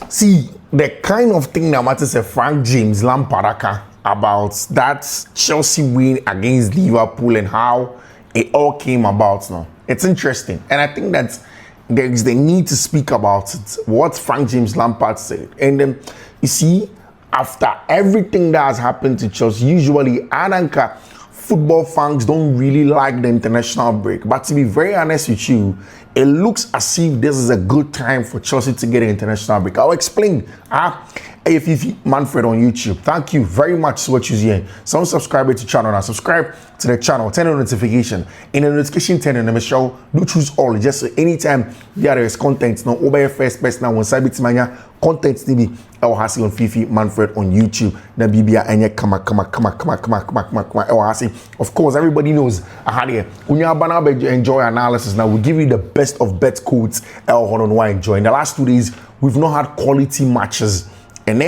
See, the kind of thing that matters a Frank James Lampard about that Chelsea win against Liverpool and how it all came about now. It's interesting. And I think that there is the need to speak about it, what Frank James Lampard said. And then, you see, after everything that has happened to Chelsea, usually Adanka football fans don't really like the international break. But to be very honest with you, it looks as if this is a good time for Chelsea to get an international break. I'll explain. Fiifi-Manfred on YouTube. Thank you very much for what you're here. Some subscribe to the channel now. Subscribe to the channel. Turn on notification. In the notification, turn on the show. Do choose all. Just so anytime there is content. No, over first person now. When Sabit Mania content TV, I will have on Fiifi-Manfred on YouTube. Then Bibia and come. Of course, everybody knows. I had here. When you enjoy analysis, now we give you the best of bet codes. On why enjoy. In the last 2 days, we've not had quality matches. And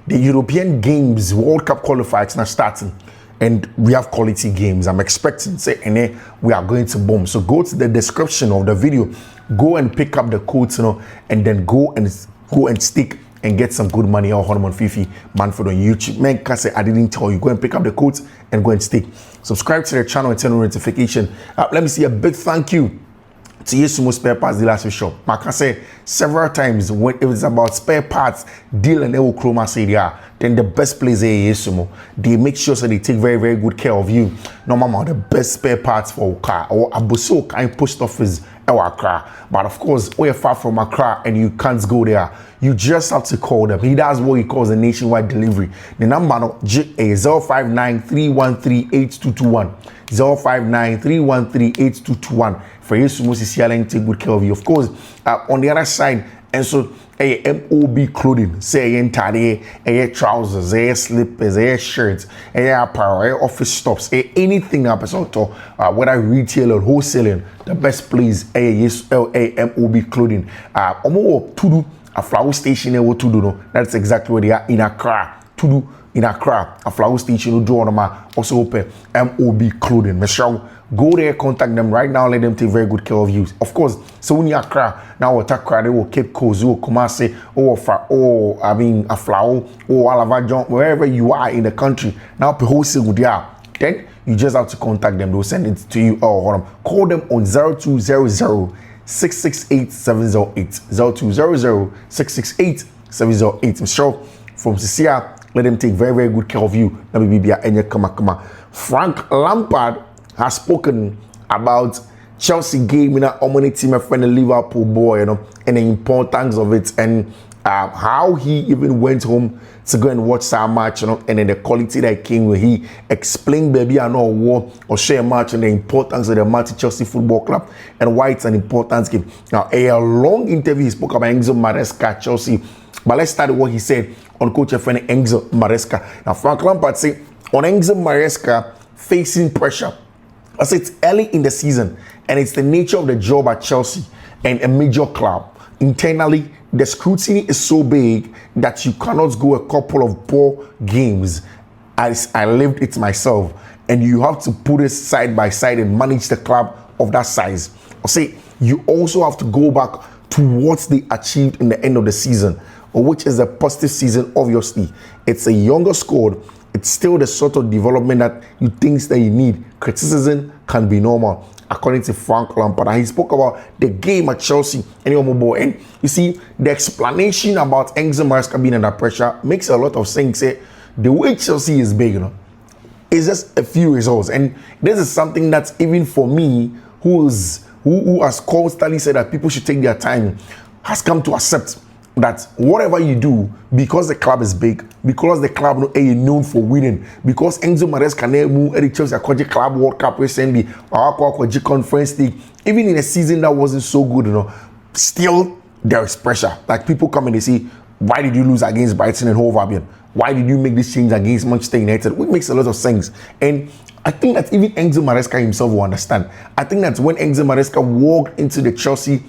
the European Games World Cup qualifiers now starting. And we have quality games. I'm expecting, say, and we are going to boom. So go to the description of the video. Go and pick up the codes, and then go and stick and get some good money on Fiifi-Manfred on YouTube. Man, can say I didn't tell you. Go and pick up the codes and go and stick. Subscribe to the channel and turn on notification. Let me see a big thank you to Yesumo Spare Parts Dealership Shop. I can say several times when it was about spare parts, deal and they will chroma say they are, then the best place is Yesumo. They make sure so they take very, very good care of you. No matter the best spare parts for a car or a Buso kind post office or Accra. But of course, we're far from Accra and you can't go there. You just have to call them. He does what he calls a nationwide delivery. The number is 059-313-8221. 059-313-8221. For you to take good care of you. Of course, on the other side, and so MOB clothing, say trousers, slippers, shirts, apparel, office stops, anything up whether retail or wholesaling, the best place MOB clothing. To a flower station to do. That's exactly where they are in Accra. To do in Accra, a flower station do also open MOB clothing. Michelle, go there, contact them right now. Let them take very good care of you. Of course, so when you're Accra, now what Accra, they will Cape Coast, Kumasi, or a flower, or Alavajon, wherever you are in the country. Now, wholesale good there. Then you just have to contact them. They'll send it to you or call them on 0200 668 708 0200 668 708. I'm sure from Cecilia, let them take very, very good care of you. Frank Lampard has spoken about Chelsea game in a Omni team, a friend, a Liverpool boy, and the importance of it, and how he even went home to go and watch that match, and then the quality that came when he explained, baby, I know war or share match and the importance of the match at Chelsea Football Club and why it's an important game. Now, a long interview he spoke about Enzo Maresca, Chelsea, but let's start with what he said on coach friend Enzo Maresca. Now, Frank Lampard said on Enzo Maresca facing pressure. I said it's early in the season, and it's the nature of the job at Chelsea and a major club. Internally, the scrutiny is so big that you cannot go a couple of poor games. As I lived it myself, and you have to put it side by side and manage the club of that size. I say you also have to go back to what they achieved in the end of the season, which is a positive season. Obviously, it's a younger squad. It's still the sort of development that you think that you need. Criticism can be normal, according to Frank Lampard. And he spoke about the game at Chelsea and you see, the explanation about Enzo Maresca being under pressure makes a lot of sense. The way Chelsea is big, it's just a few results. And this is something that even for me, who has constantly said that people should take their time, has come to accept that whatever you do, because the club is big, because the club is known for winning, because Enzo Maresca move at the Chelsea Club World Cup recently, or Conference League, even in a season that wasn't so good, still there is pressure. Like people come and they say, why did you lose against Brighton and Hove Albion? Why did you make this change against Manchester United? Which makes a lot of sense. And I think that even Enzo Maresca himself will understand. I think that when Enzo Maresca walked into the Chelsea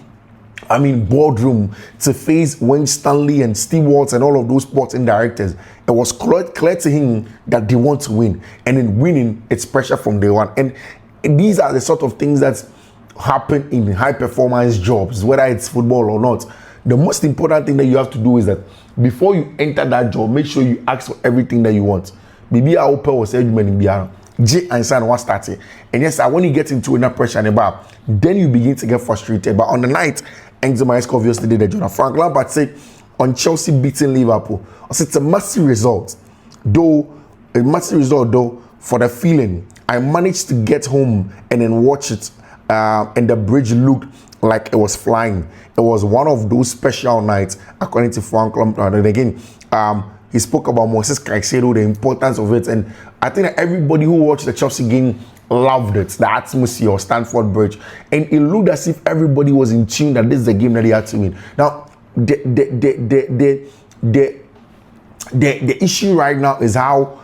boardroom to face Wayne Stanley and Stewards and all of those sporting directors, it was clear to him that they want to win. And in winning, it's pressure from day one. And these are the sort of things that happen in high performance jobs, whether it's football or not. the most important thing that you have to do is that before you enter that job, make sure you ask for everything that you want. Maybe I will was J and San was starting. And yes, when you get into enough pressure and about, then you begin to get frustrated. But on the night, Enzo Maresca obviously did the job. Frank Lampard said on Chelsea beating Liverpool, I said it's a massive result. Though for the feeling, I managed to get home and then watch it, and the bridge looked like it was flying. It was one of those special nights, according to Frank Lampard. And again, he spoke about Moises Caicedo, the importance of it, and I think that everybody who watched the Chelsea game loved it, the atmosphere of Stamford Bridge, and it looked as if everybody was in tune that this is the game that they had to win. Now, the issue right now is how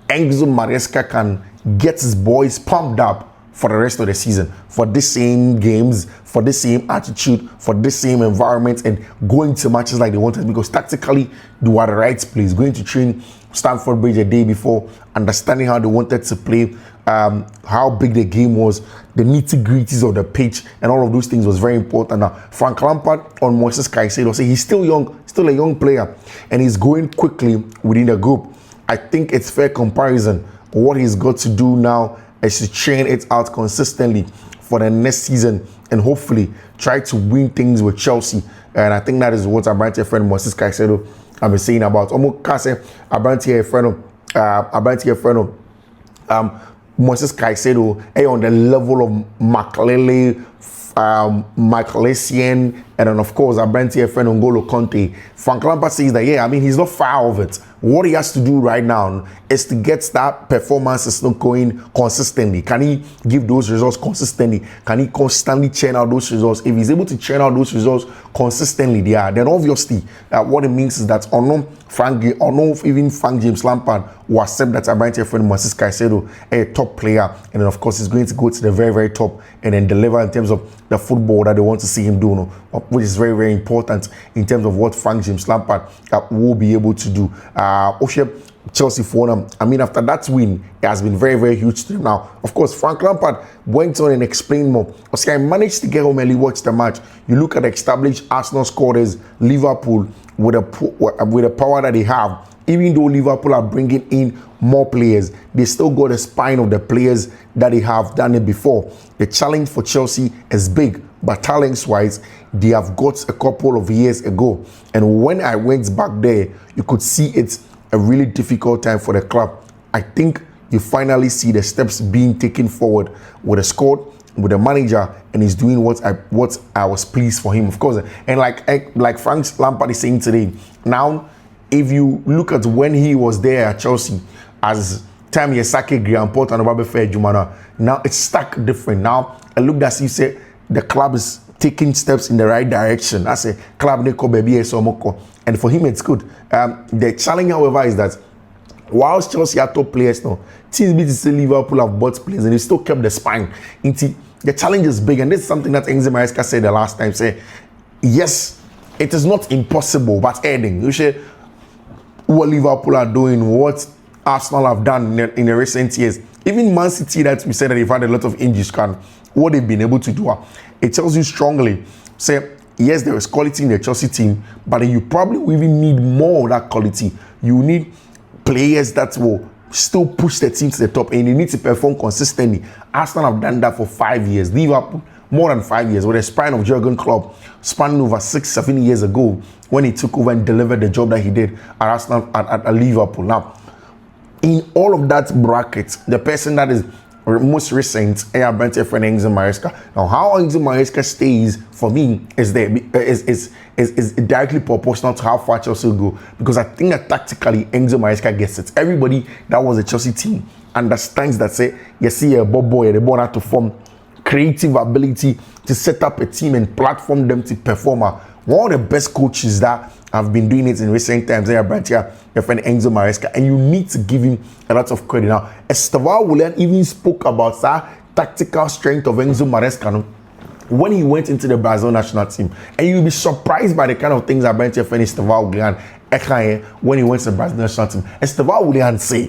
Enzo Maresca can get his boys pumped up for the rest of the season, for the same games, for the same attitude, for the same environment, and going to matches like they wanted, because tactically they were the right place. Going to train Stamford Bridge a day before, understanding how they wanted to play, how big the game was, the nitty-gritties of the pitch, and all of those things was very important. Now, Frank Lampard on Moises Caicedo, say he's still young, still a young player, and he's going quickly within the group. I think it's fair comparison. What he's got to do now is to train it out consistently for the next season and hopefully try to win things with Chelsea. And I think that is what our friend Moises Caicedo have been saying about. Moises Caicedo on the level of Makelele, Michael Essien, and then of course our friend N'Golo Conte. Frank Lampard says that he's not far of it. What he has to do right now is to get that performance not going consistently. Can he give those results consistently? Can he constantly churn out those results? If he's able to churn out those results consistently, then obviously what it means is that even Frank James Lampard will accept that our friend Moises Caicedo a top player, and then of course he's going to go to the very, very top and then deliver in terms of the football that they want to see him do, which is very, very important in terms of what Frank James Lampard will be able to do. Chelsea for them. After that win, it has been very, very huge to them. Now, of course, Frank Lampard went on and explained more. I managed to get home and watch the match. You look at the established Arsenal scorers, Liverpool, with the power that they have. Even though Liverpool are bringing in more players, they still got a spine of the players that they have done it before. The challenge for Chelsea is big, but talents-wise, they have got a couple of years ago. And when I went back there, you could see it's a really difficult time for the club. I think you finally see the steps being taken forward with the squad, with the manager, and he's doing what I was pleased for him, of course. And like Frank Lampard is saying today, now, if you look at when he was there at Chelsea, as time Yesake Griamport and Obabefe Jumana, now it's stuck different. Now, I looked as you said, the club is taking steps in the right direction. I say, club Neko Baby Somoko. And for him, it's good. The challenge, however, is that whilst Chelsea are top players now, teams beat to Liverpool have bought players and they still kept the spine. The challenge is big, and this is something that Enzo Maresca said the last time. Say, yes, it is not impossible, but adding, you say, what Liverpool are doing, what Arsenal have done in the recent years. Even Man City, that we said that they've had a lot of injuries, what they've been able to do, it tells you strongly, say, yes, there is quality in the Chelsea team, but you probably will even need more of that quality. You need players that will still push the team to the top, and you need to perform consistently. Arsenal have done that for 5 years. Liverpool, more than 5 years, with the spine of Jurgen Klopp, spanning over 6-7 years ago when he took over and delivered the job that he did at Arsenal, at Liverpool. Now, in all of that bracket, the person that is most recent, Enzo Maresca. Now, how Enzo Maresca stays for me is directly proportional to how far Chelsea will go, because I think that tactically Enzo Maresca gets it. Everybody that was a Chelsea team understands that, say, you see a boy, the born out to form creative ability to set up a team and platform them to perform. One of the best coaches that have been doing it in recent times, your friend Enzo Maresca, and you need to give him a lot of credit. Now, Esteban Willian even spoke about the tactical strength of Enzo Maresca when he went into the Brazil national team, and you'll be surprised by the kind of things about your friend Esteban Willian when he went to the Brazil national team. Esteban Willian say,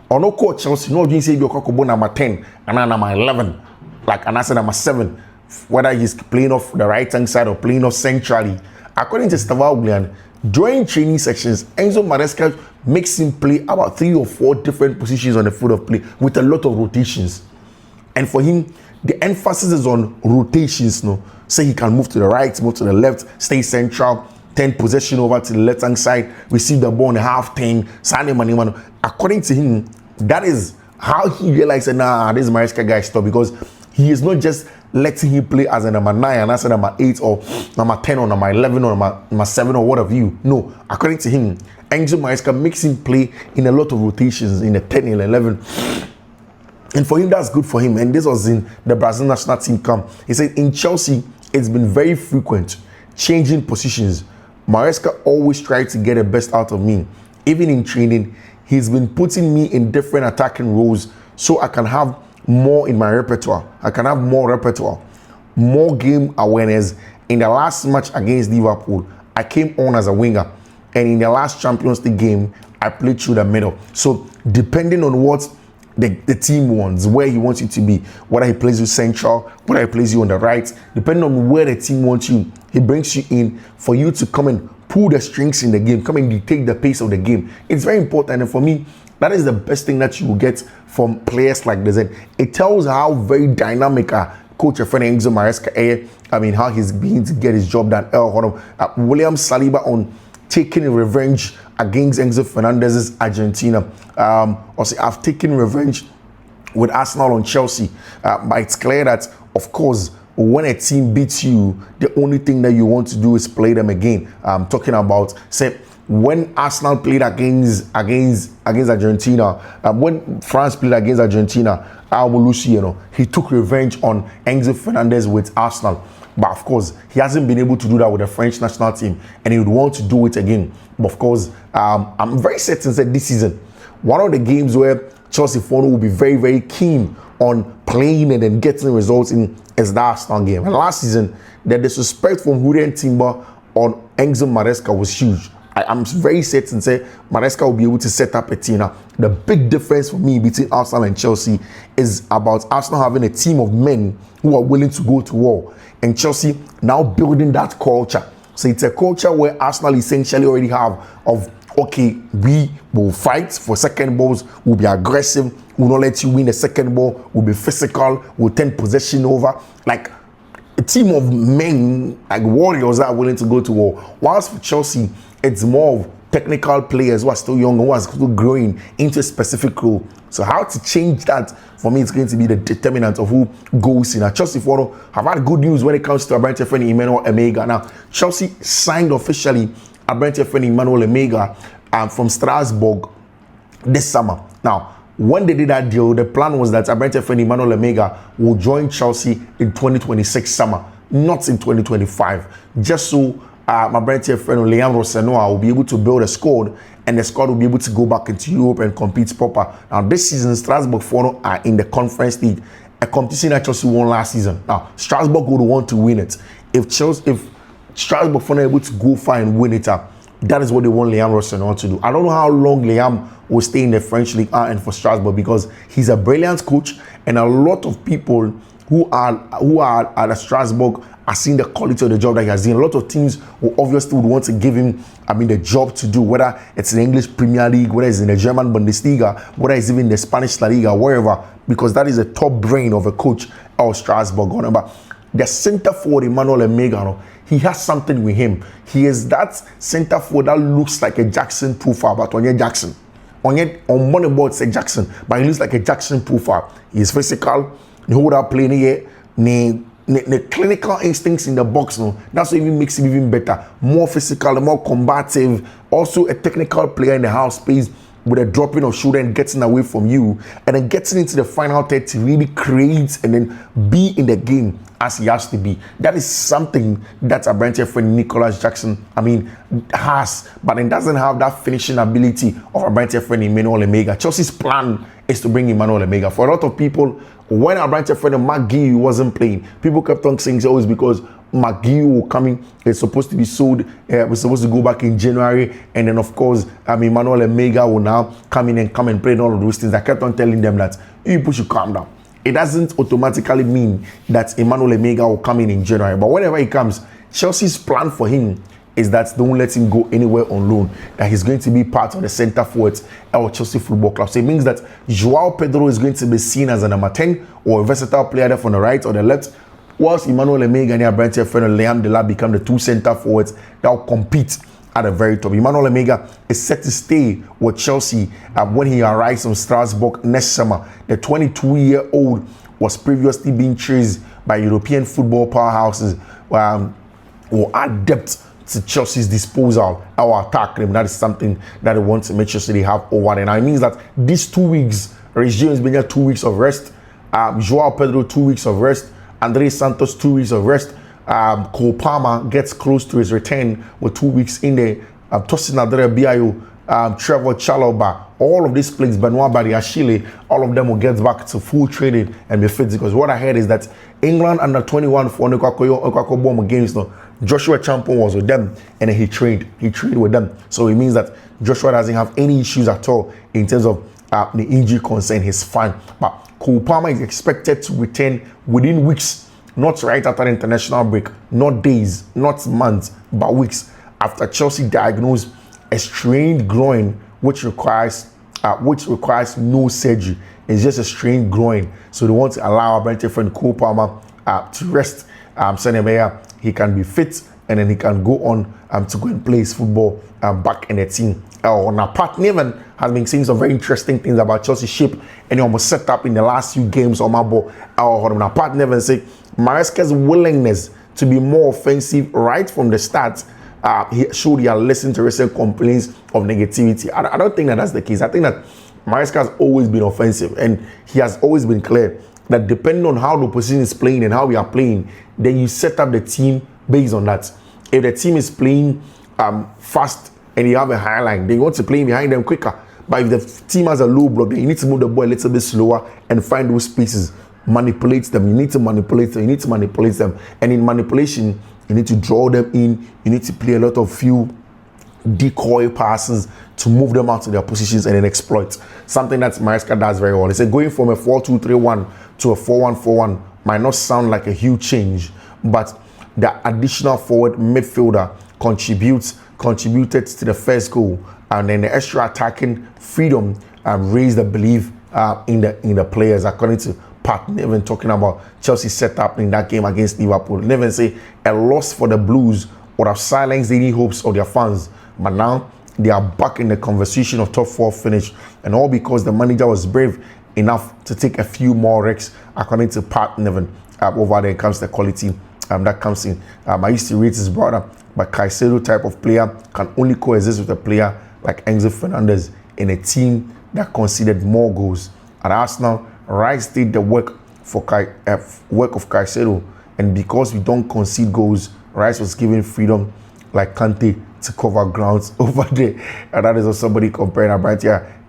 "On no coach Chelsea, no you say you're number 10 and number 11, like and I said number 7." Whether he's playing off the right hand side or playing off centrally, According to Stavauglian, during training sections, Enzo Maresca makes him play about 3 or 4 different positions on the field of play with a lot of rotations. And for him, the emphasis is on rotations. No, say he can move to the right, move to the left, stay central, turn possession over to the left hand side, receive the ball in half turn. According to him, that is how he realized that nah, this Maresca guy stop, because he is not just letting him play as a number 9 and as a number 8 or number 10 or number 11 or number 7 or whatever you. No, according to him, Enzo Maresca makes him play in a lot of rotations in the 10 and 11. And for him, that's good for him. And this was in the Brazil national team camp. He said in Chelsea, it's been very frequent, changing positions. Maresca always tried to get the best out of me. Even in training, he's been putting me in different attacking roles so I can have more in my repertoire. I can have more repertoire, more game awareness. In the last match against Liverpool, I came on as a winger. And in the last Champions League game, I played through the middle. So depending on what the team wants, where he wants you to be, whether he plays you central, whether he plays you on the right, depending on where the team wants you, he brings you in for you to come and pull the strings in the game, come and dictate the pace of the game. It's very important, and for me, that is the best thing that you will get from players like this. And it tells how very dynamic Coach Enzo Maresca, how he's beginning to get his job done. William Saliba on taking revenge against Enzo Fernandez's Argentina. I've taken revenge with Arsenal on Chelsea. But it's clear that, of course, when a team beats you, the only thing that you want to do is play them again. I'm talking about, say, when Arsenal played against Argentina, when France played against Argentina, he took revenge on Enzo Fernandez with Arsenal. But of course, he hasn't been able to do that with the French national team, and he would want to do it again. But of course, I'm very certain that this season, one of the games where Chelsea will be very, very keen on playing and then getting results in is the Arsenal game. And last season, the disrespect from Julian Timber on Enzo Maresca was huge. I'm very certain that Maresca will be able to set up a team. Now, the big difference for me between Arsenal and Chelsea is about Arsenal having a team of men who are willing to go to war, and Chelsea now building that culture. So it's a culture where Arsenal essentially already have of, okay, we will fight for second balls, we'll be aggressive, we'll not let you win the second ball, we'll be physical, we'll turn possession over. Like a team of men, like warriors that are willing to go to war. Whilst for Chelsea, it's more of technical players who are still young, who are still growing into a specific role. So how to change that, for me, it's going to be the determinant of who goes in. Now, Chelsea have had good news when it comes to Abrante friend Emanuel Omega. Now, Chelsea signed officially Abrante friend Emanuel Omega from Strasbourg this summer. Now, when they did that deal, the plan was that Abrante friend Emanuel Omega will join Chelsea in 2026 summer, not in 2025. Just so my brand friend Liam Rossanoa will be able to build a squad, and the squad will be able to go back into Europe and compete proper. Now, this season, Strasbourg are in the Conference League, a competition that Chelsea won last season. Now, Strasbourg would want to win it. If Strasbourg are able to go far and win it, that is what they want Liam Rossanoa to do. I don't know how long Liam will stay in the French League and for Strasbourg, because he's a brilliant coach, and a lot of people who are at Strasbourg are seeing the quality of the job that he has done. A lot of teams will obviously would want to give him, the job to do, whether it's in the English Premier League, whether it's in the German Bundesliga, whether it's even in the Spanish La Liga, wherever, because that is the top brain of a coach of Strasbourg. But the centre forward, Emanuel Omega, he has something with him. He is that centre forward that looks like a Jackson profile, but on Jackson. On Moneyball, it's a Jackson, but he looks like a Jackson profile. He is physical, he hold up playing here, the clinical instincts in the box, that's what even makes him even better. More physical, more combative, also a technical player in the half space with a dropping of shoulder and getting away from you, and then getting into the final third to really create and then be in the game as he has to be. That is something that a branch friend Nicholas Jackson, has, but it doesn't have that finishing ability of a branch friend Emanuel Omega. Chelsea's plan is to bring Emanuel Omega. For a lot of people, when our branch friend McGee wasn't playing, people kept on saying it's always because McGee will come in. It's supposed to be sold. We're supposed to go back in January, and then of course, Emanuel Omega will now come in and play and all of those things. I kept on telling them that you people should calm down. It doesn't automatically mean that Emanuel Omega will come in January, but whenever he comes, Chelsea's plan for him is that they won't let him go anywhere on loan, that he's going to be part of the centre forwards at Chelsea Football Club. So it means that Joao Pedro is going to be seen as a number 10 or a versatile player there from the right or the left, whilst Emanuel Omega and Brentford friend Liam Delap become the two centre forwards that will compete at the very top. Emanuel Omega is set to stay with Chelsea when he arrives in Strasbourg next summer. The 22-year-old was previously being chased by European football powerhouses who are adept to Chelsea's disposal or attack them. That is something that they want to make sure they have over there. Now it means that these 2 weeks, Reece James being 2 weeks of rest, Joao Pedro 2 weeks of rest, André Santos 2 weeks of rest, Cole Palmer gets close to his return with 2 weeks in there, Tosin Adarabioyo, Trevor Chalobah, all of these players, Benoit Badiashile, all of them will get back to full training and be fit, because what I heard is that England under 21 for Okwakobo games now, Joshua Champion was with them and then he trained with them. So it means that Joshua doesn't have any issues at all in terms of the injury concern. He's fine. But Cole Palmer is expected to return within weeks, not right after the international break, not days, not months, but weeks after Chelsea diagnosed a strained groin, which requires no surgery. It's just a strained groin. So they want to allow our Brentford friend Cole Palmer to rest. He can be fit and then he can go on to go and play his football back in the team. Now, Pat Nevin has been saying some very interesting things about Chelsea shape and he almost set up in the last few games on my ball. Now, Pat Nevin said Maresca's willingness to be more offensive right from the start. He showed he had listened to recent complaints of negativity. I don't think that that's the case. I think that Maresca has always been offensive and he has always been clear that depending on how the opposition is playing and how we are playing, then you set up the team based on that. If the team is playing fast and you have a high line, then you want to play behind them quicker. But if the team has a low block, then you need to move the ball a little bit slower and find those spaces, manipulate them. You need to manipulate them. And in manipulation, you need to draw them in. You need to play a lot of few decoy passes to move them out to their positions and then exploit. Something that Maresca does very well. He said going from a 4-2-3-1 to a 4-1-4-1 might not sound like a huge change, but the additional forward midfielder contributed to the first goal, and then the extra attacking freedom raised the belief in the players, according to Pat Nevin, talking about Chelsea setup in that game against Liverpool. Nevin say a loss for the Blues would have silenced any hopes of their fans, but now they are back in the conversation of top 4 finish, and all because the manager was brave enough to take a few more risks, according to Pat Nevin. Over there comes the quality that comes in. I used to rate his brother, but Caicedo type of player can only coexist with a player like Enzo Fernandez in a team that conceded more goals. At Arsenal, Rice did the work of Caicedo, and because we don't concede goals, Rice was given freedom like Kante to cover grounds over there. And that is also somebody comparing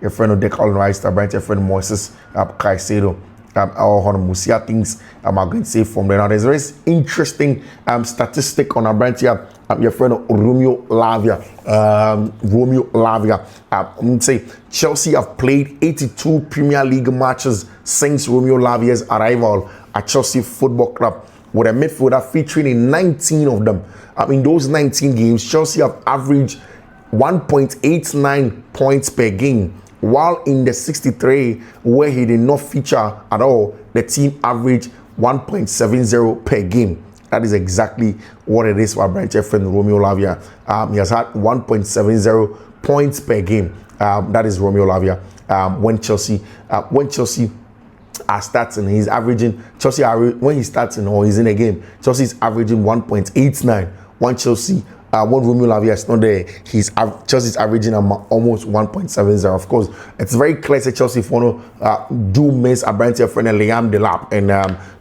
your friend of Declan Rice to your friend Moses Caicedo. Musia things I'm going to say from there. Now, there's a very interesting statistic on your friend Romeo Lavia. I'm going to say Chelsea have played 82 Premier League matches since Romeo Lavia's arrival at Chelsea Football Club, with a midfielder featuring in 19 of them. In those 19 games, Chelsea have averaged 1.89 points per game, while in the 63 where he did not feature at all, the team averaged 1.70 per game. That is exactly what it is for our branch friend Romeo Lavia. He has had 1.70 points per game. That is Romeo Lavia. When Chelsea are starting, he's averaging, when he's starting or he's in a game, Chelsea is averaging 1.89. When Romeo Lavia is not there, Chelsea's averaging almost 1.70. Of course, it's very clear that Chelsea do miss a brand friend Liam Delap, and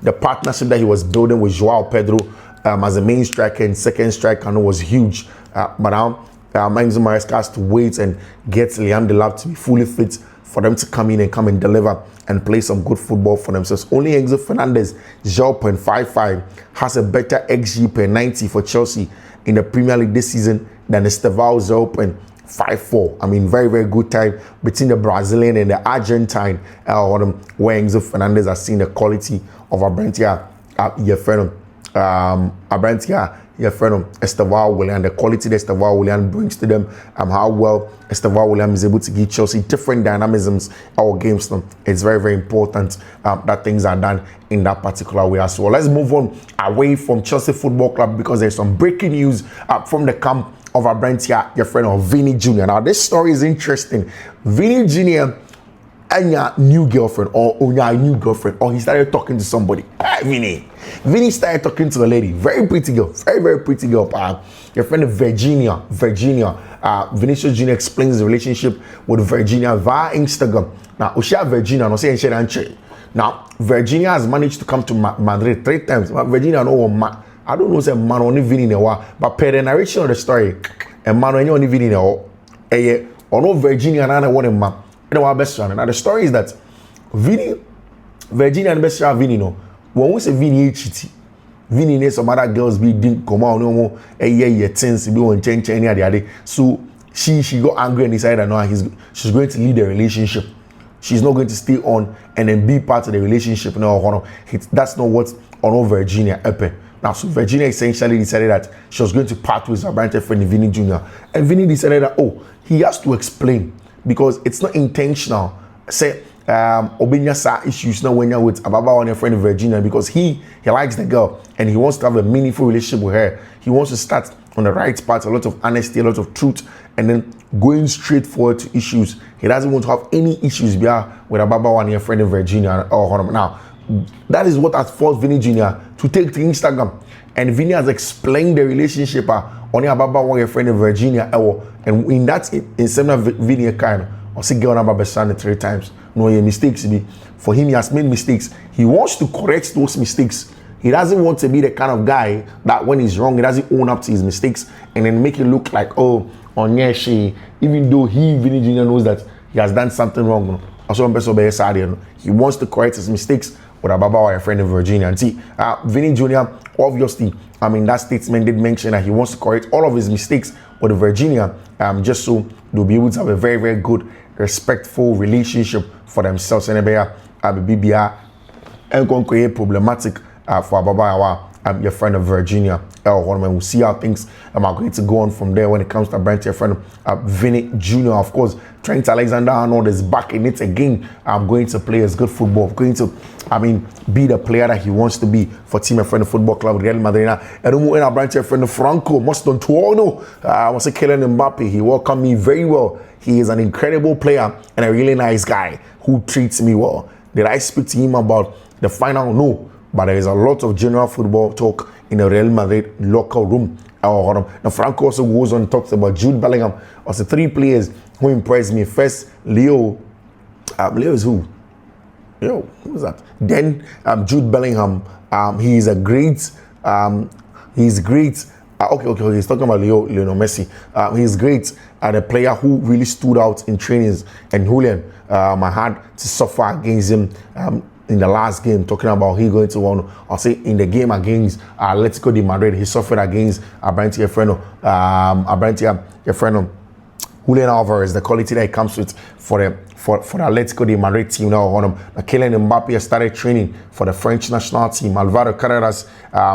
the partnership that he was building with Joao Pedro as a main striker and second striker was huge. But now Enzo Maresca has to wait and get Liam Delap to be fully fit for them to come in and deliver and play some good football for themselves. Only Enzo Fernandez, 0.55, has a better XG per 90 for Chelsea in the Premier League this season than Estevao, 0.54. Very, very good time between the Brazilian and the Argentine, where Enzo Fernandez has seen the quality of Abrantia. your friend Estevao Willian, the quality that Estevao Willian brings to them, how well Estevao Willian is able to give Chelsea different dynamisms our games. It's very, very important that things are done in that particular way as well. Let's move on away from Chelsea Football Club because there's some breaking news from the camp of our brand here, your friend of Vini Jr. Now, this story is interesting. Vini Jr. and your new girlfriend, or your new girlfriend, or he started talking to somebody. Vini started talking to a lady, very pretty girl, very, very pretty girl. Your friend Virginia, Vinicius Jr. explains his relationship with Virginia via Instagram. Now, Virginia, no say now, Virginia has managed to come to Madrid 3 times. But Virginia, I don't know, say man only Vini but per the narration of the story, a man only Vini or no Virginia and I want him. Now the story is that Virginia and best friend Vini no. When we say Vini cheaty, Vini and some other girls be didn't come out no more. Things be on change any other. So she got angry and decided that no, she's going to lead the relationship. She's not going to stay on and then be part of the relationship. No, that's not what on Virginia epe. Now, so Virginia essentially decided that she was going to part with her brand friend Vini Jr. And Vini decided that he has to explain because it's not intentional. Say Obinya sa issues now when you're with Ababa on your friend Virginia because he likes the girl and he wants to have a meaningful relationship with her. He wants to start on the right path, a lot of honesty, a lot of truth, and then going straight forward to issues. He doesn't want to have any issues with Ababa on your friend Virginia or now. That is what has forced Vini Jr. to take to Instagram. And Vini has explained the relationship on your Ababa on your friend Virginia. And in that, in similar Vini kind, or see girl number 3 times. No mistakes be. For him, he has made mistakes. He wants to correct those mistakes. He doesn't want to be the kind of guy that when he's wrong, he doesn't own up to his mistakes and then make it look like, even though Vini Jr. knows that he has done something wrong. He wants to correct his mistakes with Ababa or a friend in Virginia. And see, Vini Jr. obviously, that statement did mention that he wants to correct all of his mistakes with Virginia, just so they'll be able to have a very, very good, respectful relationship for themselves. And BBR and problematic for Ababa your friend of Virginia. We'll see how things are going to go on from there when it comes to your friend Vini Jr. Of course, Trent Alexander-Arnold is back in it again. I'm going to play as good football. Going to, be the player that he wants to be for Team Friend Football Club Real Madrid. And when I branch your friend Franco Moston Tuono, I was a Kylian Mbappe. He welcomed me very well. He is an incredible player and a really nice guy who treats me well. Did I speak to him about the final? No. But there is a lot of general football talk in the Real Madrid locker room. Now, Franco also goes on and talks about Jude Bellingham. Also, 3 players who impressed me. First, Leo. Leo is who? Who is that? Then, Jude Bellingham. He is a great. He's great. Okay. He's talking about Lionel Messi. He's great and a player who really stood out in trainings. And Julian, I had to suffer against him. In the last game, talking about he going to want, I'll say in the game against Atletico de Madrid, he suffered against your friend Julian Alvarez, the quality that he comes with for the Atletico de Madrid team now. Kylian Mbappe has started training for the French national team. Alvaro Carreras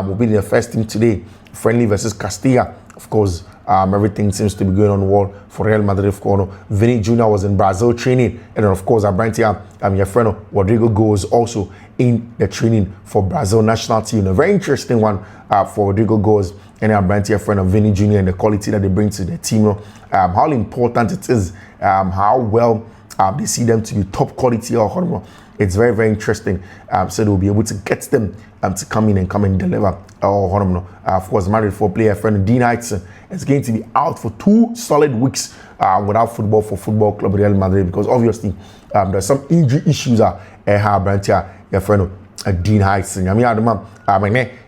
will be in the first team today, friendly versus Castilla. Of course, everything seems to be going on well for Real Madrid. Of course, Vini Jr. was in Brazil training, and then of course, your friend Rodrigo goes also in the training for Brazil national team. A very interesting one for Rodrigo goes and your friend of Vini Jr. and the quality that they bring to the team. How important it is, how well they see them to be top quality. It's very, very interesting. So they'll be able to get them to come in and deliver. Of course, Madrid for player friend Dean Heitson is going to be out for 2 solid weeks without football for Football Club Real Madrid because obviously there's some injury issues your friend Dean Heitson.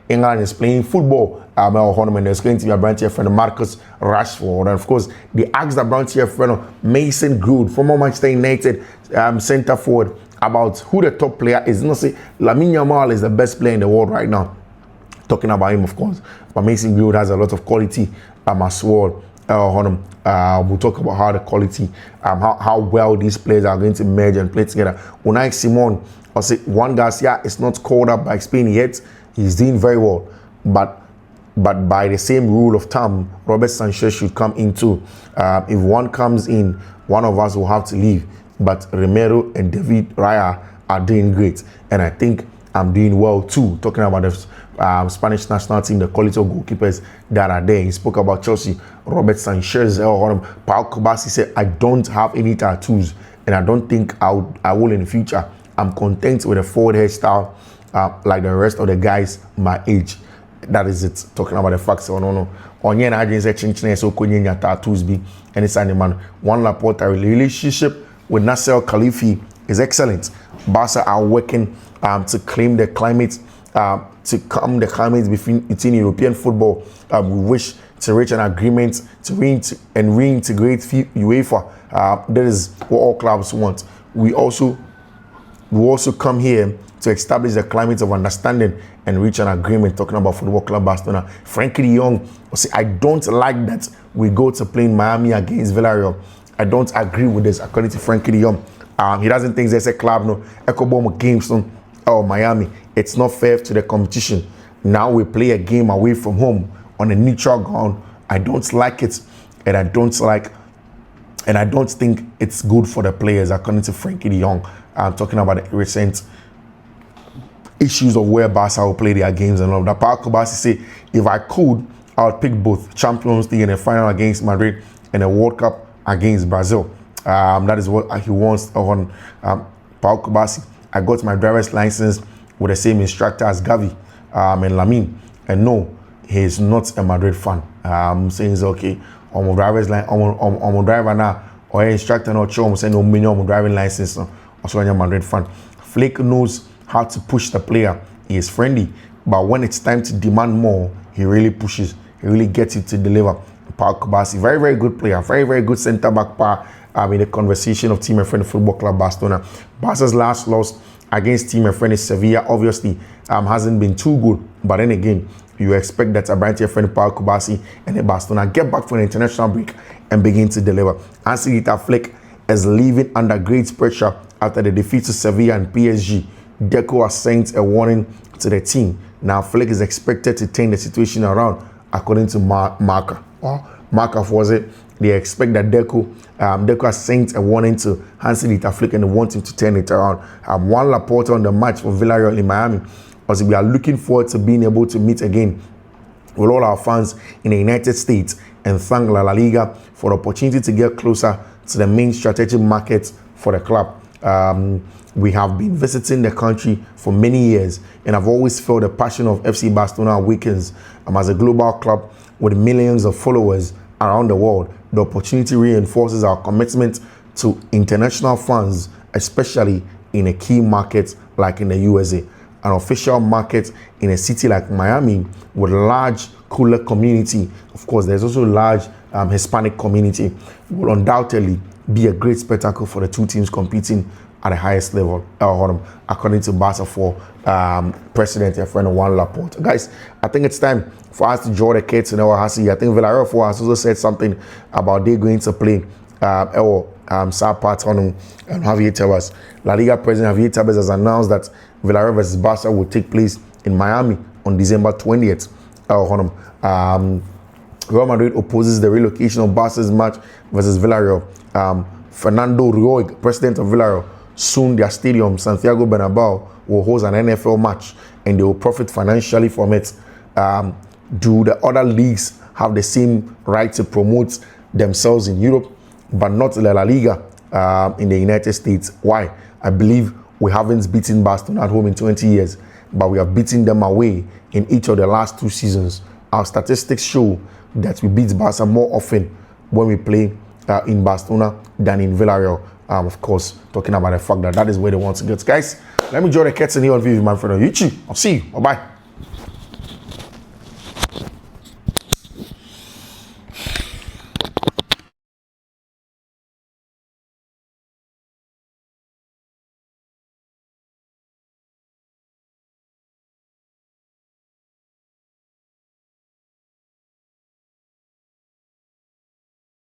England is playing football. And there's going to be a branch here friend Marcus Rashford. And of course, they asked the branch here friend Mason Greenwood, former Manchester United centre forward, about who the top player is. You know, say Lamine Yamal is the best player in the world right now. Talking about him, of course, but Mason Greenwood has a lot of quality as well. We'll talk about how the quality, how well these players are going to merge and play together. Unai Simon, Juan Garcia is not called up by Spain yet. He's doing very well, but but by the same rule of thumb, Robert Sanchez should come in too. If one comes in, one of us will have to leave. But Romero and David Raya are doing great, and I think I'm doing well too. Talking about the Spanish national team, the quality of goalkeepers that are there. He spoke about Chelsea, Robert Sanchez, Paul Kobasi said, I don't have any tattoos, and I don't think I will in the future. I'm content with a forward hairstyle like the rest of the guys my age. That is it. Talking about the facts or no. Onye na agents chinchine so kunyenya tattoos be and it's man. One Laporta relationship with Nasser Khalifi is excellent. Barca are working to claim the climate, to calm the climate between European football. We wish to reach an agreement to reintegrate UEFA. That is what all clubs want. We also come here to establish the climate of understanding and reach an agreement. Talking about Football Club Barcelona. Frankie de Jong say, I don't like that we go to play in Miami against Villarreal. I don't agree with this, according to Frankie de Jong. He doesn't think there's a club, no, Ecobom games or Miami. It's not fair to the competition. Now we play a game away from home on a neutral ground. I don't like it, and I don't think it's good for the players, according to Frankie de Jong. I'm talking about the recent issues of where Barca will play their games and all that. Paul Kobasi say, if I could, I would pick both Champions League and a final against Madrid and a World Cup against Brazil. That is what he wants on Paul Kobasi. I got my driver's license with the same instructor as Gavi and Lamine. And no, he is not a Madrid fan. Saying it's okay. On my driver's license, on my driver now, or instructor not sure. I'm saying no, my driving license. Also, I'm a Madrid fan. Flake knows how to push the player. He is friendly, but when it's time to demand more, he really pushes. He really gets it to deliver. Paul Kobasi, very, very good player, very, very good centre back power. In the conversation of Team and Friend Football Club Barcelona. Barca's last loss against Team and Friend Sevilla obviously hasn't been too good, but then again, you expect that a brand friend Paul Kobasi and the Barcelona get back from the international break and begin to deliver. Hansi Flick is leaving under great pressure after the defeat to Sevilla and PSG. Deco has sent a warning to the team. Now Flick is expected to turn the situation around, according to Marca. Marca was it. They expect that Deco has sent a warning to Hansi Flick and they want him to turn it around. One Laporta on the match for Villarreal in Miami. Also, we are looking forward to being able to meet again with all our fans in the United States and thank La Liga for the opportunity to get closer to the main strategic markets for the club. We have been visiting the country for many years, and I've always felt the passion of FC Barcelona awakens as a global club with millions of followers around the world. The opportunity reinforces our commitment to international fans, especially in a key market like in the USA. An official market in a city like Miami with a large cooler community. Of course, there's also a large Hispanic community. Will undoubtedly be a great spectacle for the two teams competing at the highest level, according to Barca for President and friend Juan Laporta. Guys, I think it's time for us to draw the kids in our Hasi. I think Villarreal for us also said something about they going to play Sao Paulo and Javier Tebas. La Liga President Javier Tebas has announced that Villarreal versus Barca will take place in Miami on December 20th. Real Madrid opposes the relocation of Barca's match versus Villarreal. Fernando Ruiz, president of Villarreal, soon their stadium, Santiago Bernabeu, will host an NFL match and they will profit financially from it. Do the other leagues have the same right to promote themselves in Europe, but not La Liga in the United States? Why? I believe we haven't beaten Barcelona at home in 20 years, but we have beaten them away in each of the last 2 seasons. Our statistics show that we beat Barca more often when we play in Barcelona than in Villarreal. Of course, talking about the fact that is where they want to get. Guys, let me join the curtain here on Fiifi-Manfred on YouTube. I'll see you. Bye-bye.